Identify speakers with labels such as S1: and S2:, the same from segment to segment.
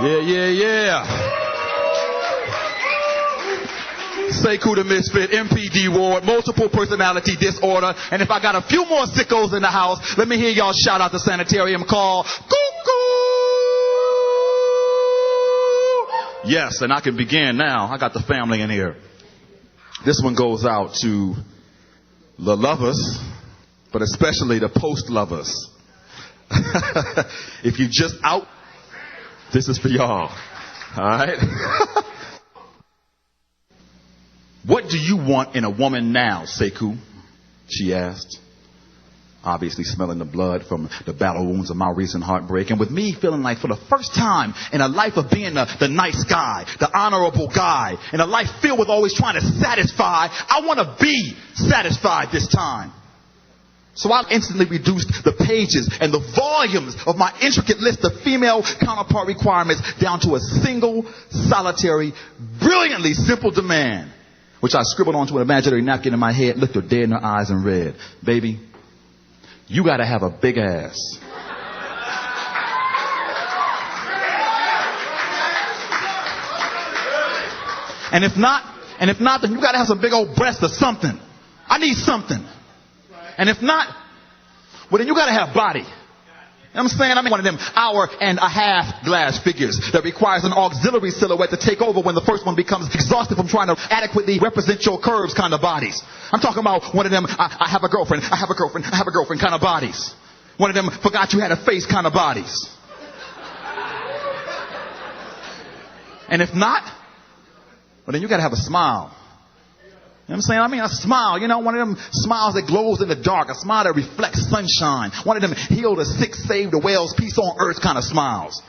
S1: Yeah. Sekou the Misfit, MPD ward, multiple personality disorder. And if I got a few more sickos in the house, let me hear y'all shout out the sanitarium call. Cuckoo! Yes, and I can begin now. I got the family in here. This one goes out to the lovers, but especially the post-lovers. If you just out, this is for y'all. All right? What do you want in a woman now, Sekou? She asked, obviously smelling the blood from the battle wounds of my recent heartbreak. And with me feeling like for the first time in a life of being the nice guy, the honorable guy, in a life filled with always trying to satisfy, I want to be satisfied this time. So I instantly reduced the pages and the volumes of my intricate list of female counterpart requirements down to a single, solitary, brilliantly simple demand, which I scribbled onto an imaginary napkin in my head, looked her dead in her eyes and read, baby, you got to have a big ass. And if not, then you got to have some big old breasts or something. I need something. And if not, well, then you got to have body. You know what I'm saying? I'm one of them hour and a half glass figures that requires an auxiliary silhouette to take over when the first one becomes exhausted from trying to adequately represent your curves kind of bodies. I'm talking about one of them, I have a girlfriend kind of bodies. One of them, forgot you had a face kind of bodies. And if not, well, then you got to have a smile. You know what I'm saying? I mean, a smile, you know, one of them smiles that glows in the dark, a smile that reflects sunshine, one of them heal the sick, save the whales, peace on earth kind of smiles.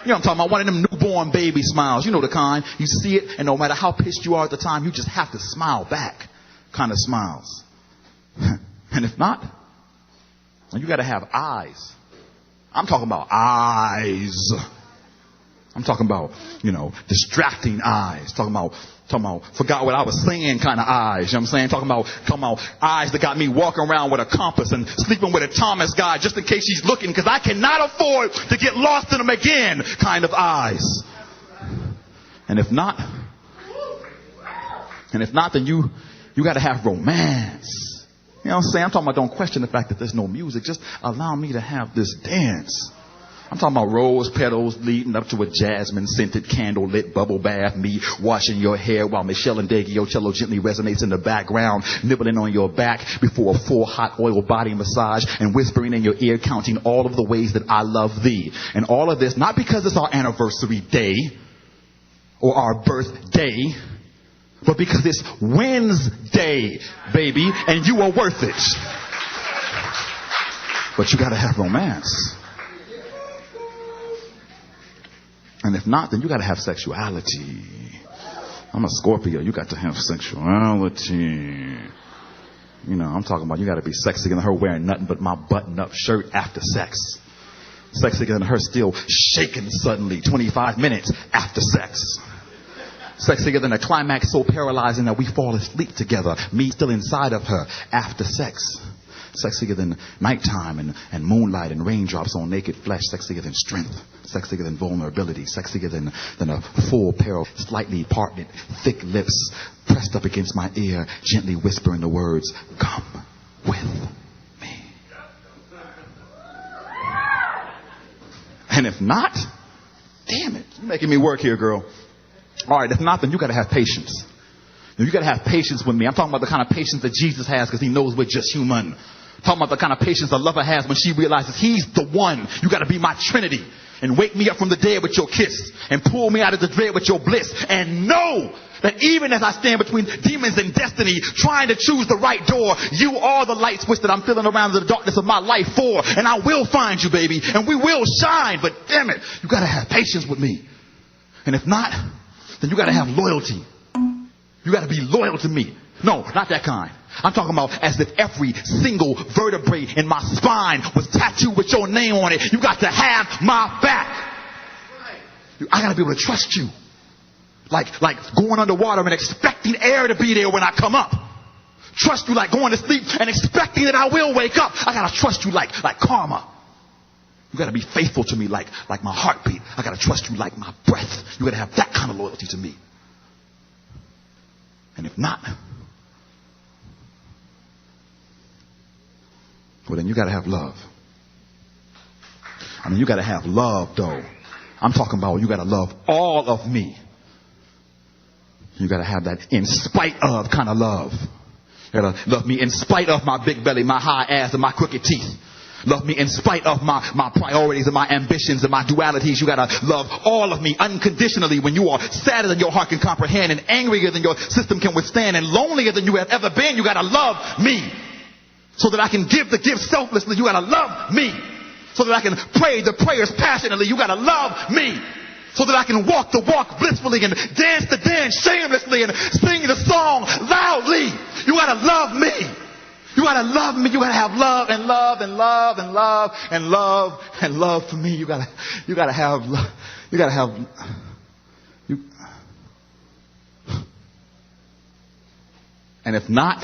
S1: You know what I'm talking about? One of them newborn baby smiles. You know the kind. You see it, and no matter how pissed you are at the time, you just have to smile back kind of smiles. And if not, then you got to have eyes. I'm talking about eyes. I'm talking about, you know, distracting eyes. Talking about forgot what I was saying kind of eyes. You know what I'm saying? Talking about eyes that got me walking around with a compass and sleeping with a Thomas guy just in case she's looking because I cannot afford to get lost in them again kind of eyes. And if not, then you got to have romance. You know what I'm saying? I'm talking about don't question the fact that there's no music. Just allow me to have this dance. I'm talking about rose petals leading up to a jasmine-scented, candle-lit bubble bath, me washing your hair while Michelle and Daggy cello gently resonates in the background, nibbling on your back before a full hot oil body massage and whispering in your ear, counting all of the ways that I love thee. And all of this, not because it's our anniversary day or our birthday, but because it's Wednesday, baby, and you are worth it. But you got to have romance. And if not, then you got to have sexuality. I'm a Scorpio. You got to have sexuality. You know, I'm talking about you got to be sexier than her wearing nothing but my button-up shirt after sex. Sexier than her still shaking suddenly 25 minutes after sex. Sexier than a climax so paralyzing that we fall asleep together, me still inside of her after sex. Sexier than nighttime and moonlight and raindrops on naked flesh. Sexier than strength. Sexier than vulnerability. Sexier than a full pair of slightly parted, thick lips pressed up against my ear, gently whispering the words, come with me. And if not, damn it, you're making me work here, girl. All right, if not, then you got to have patience. You got to have patience with me. I'm talking about the kind of patience that Jesus has because he knows we're just human. Talking about the kind of patience a lover has when she realizes he's the one. You got to be my Trinity and wake me up from the dead with your kiss and pull me out of the dread with your bliss and know that even as I stand between demons and destiny trying to choose the right door, you are the light switch that I'm filling around the darkness of my life for, and I will find you, baby, and we will shine. But damn it, you got to have patience with me. And if not, then you got to have loyalty. You got to be loyal to me. No, not that kind. I'm talking about as if every single vertebrae in my spine was tattooed with your name on it. You got to have my back. I got to be able to trust you. Like going underwater and expecting air to be there when I come up. Trust you like going to sleep and expecting that I will wake up. I got to trust you like karma. You got to be faithful to me like my heartbeat. I got to trust you like my breath. You got to have that kind of loyalty to me. And if not, well, then you got to have love. I mean, you got to have love, though. I'm talking about you got to love all of me. You got to have that in spite of kind of love. You got to love me in spite of my big belly, my high ass, and my crooked teeth. Love me in spite of my priorities and my ambitions and my dualities. You got to love all of me unconditionally when you are sadder than your heart can comprehend and angrier than your system can withstand and lonelier than you have ever been. You got to love me so that I can give the gift selflessly. You got to love me so that I can pray the prayers passionately. You got to love me so that I can walk the walk blissfully and dance the dance shamelessly and sing the song loudly. You got to love me. You gotta love me. You gotta have love and love and love and love and love and love for me. You gotta have love. You gotta have you. And if not,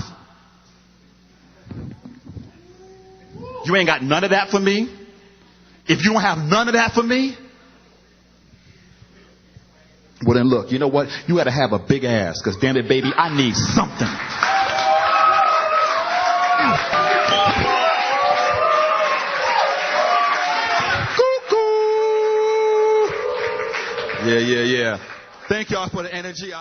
S1: you ain't got none of that for me. If you don't have none of that for me, well then look, you know what? You gotta have a big ass, because damn it, baby, I need something. Yeah. Thank y'all for the energy.